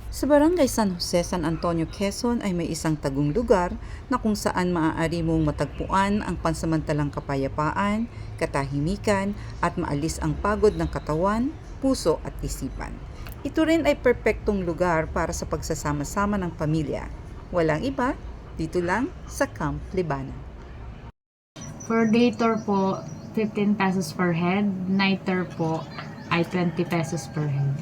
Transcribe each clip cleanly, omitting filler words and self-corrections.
Sa Barangay San Jose, San Antonio, Quezon ay may isang tagong lugar na kung saan maaari mong matagpuan ang pansamantalang kapayapaan, katahimikan at maalis ang pagod ng katawan, puso at isipan. Ito rin ay perpektong lugar para sa pagsasama-sama ng pamilya. Walang iba, dito lang sa Camp Libana. For day tour po, 15 pesos per head. Night tour po ay 20 pesos per head.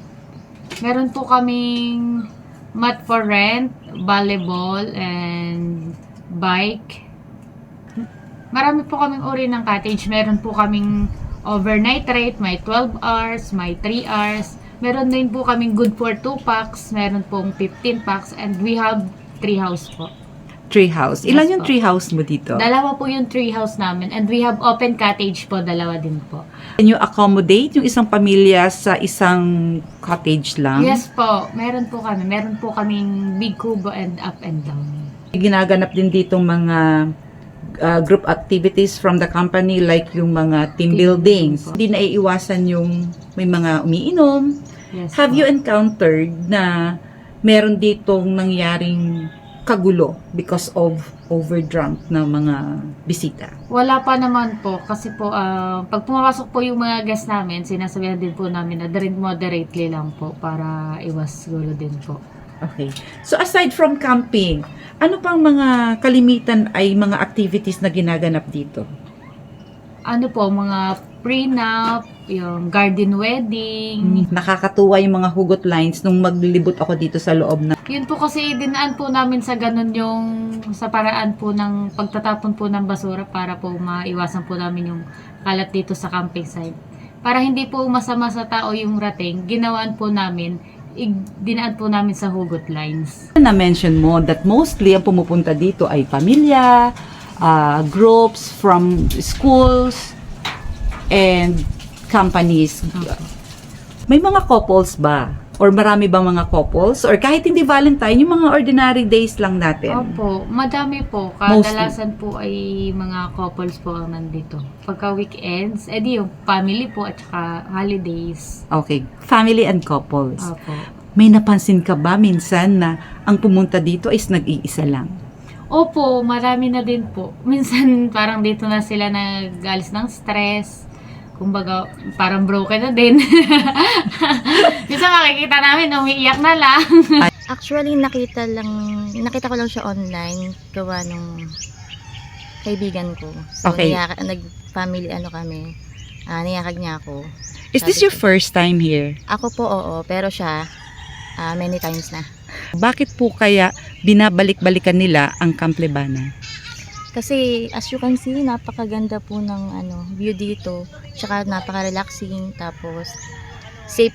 Meron po kaming mat for rent, volleyball, and bike. Marami po kaming uri ng cottage. Meron po kaming overnight rate, may 12 hours, may 3 hours. Meron din po kaming good for 2 packs, meron pong 15 packs, and we have tree house po. Treehouse. Ilan Yes yung po. treehouse mo dito? Dalawa po yung tree house namin, and we have open cottage po, dalawa din po. Can you accommodate yung isang pamilya sa isang cottage lang? Yes po, meron po kami. Meron po kaming big kubo and up and down. Ginaganap din ditong mga group activities from the company like yung mga team buildings. po. Hindi naiiwasan yung may mga umiinom. Yes Have po. you encountered na meron ditong nangyaring kagulo because of overdrunk na mga bisita? Wala pa naman po kasi po pag pumapasok po yung mga guests namin, sinasabihan din po namin na drink moderately lang po para iwas gulo din po. Okay. So aside from camping, ano pang mga kalimitan ay mga activities na ginaganap dito? Ano po, mga prenup, yung garden wedding. Nakakatuwa yung mga hugot lines nung maglilibot ako dito sa loob na. Yun po kasi dinaan po namin sa ganun yung sa paraan po ng pagtatapon po ng basura para po maiwasan po namin yung kalat dito sa camping site. Para hindi po masama sa tao yung rating, ginawaan po namin, dinaan po namin sa hugot lines. Na-mention mo that mostly ang pumupunta dito ay pamilya, groups from schools, and companies. May mga couples ba? Or marami bang mga couples? Or kahit hindi Valentine, yung mga ordinary days lang natin? Opo, madami po. Kadalasan po ay mga couples po ang nandito. Pagka weekends, edi yung family po at saka holidays. Okay, family and couples. Opo. May napansin ka ba minsan na ang pumunta dito is nag-iisa lang? Opo, marami na din po. Minsan parang dito na sila nag-alis ng stress. Kumbaga, parang broken na din. Minsan makikita namin, umiiyak na lang. Actually, nakita ko lang siya online, gawa nung kaibigan ko. So, Okay. nag-family kami, niyakag niya ako. Is this your first time here? Ako po, oo, pero siya, many times na. Bakit po kaya binabalik-balikan nila ang Camp Libana? Kasi, as you can see, napakaganda po ng view dito. Tsaka napaka-relaxing, tapos safe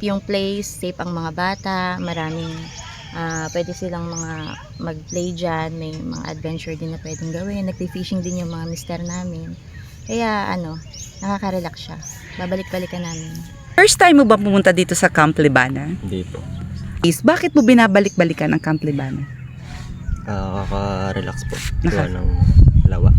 yung place, safe ang mga bata, maraming pwede silang mga mag-play dyan, may mga adventure din na pwedeng gawin, nagpi-fishing din yung mga mister namin. Kaya nakaka-relax siya. Babalik-balikan namin. First time mo ba pumunta dito sa Camp Libana? Hindi po. Bakit mo binabalik-balikan ang Camp Libana? Nakaka-relax po. Gawa ng lawa.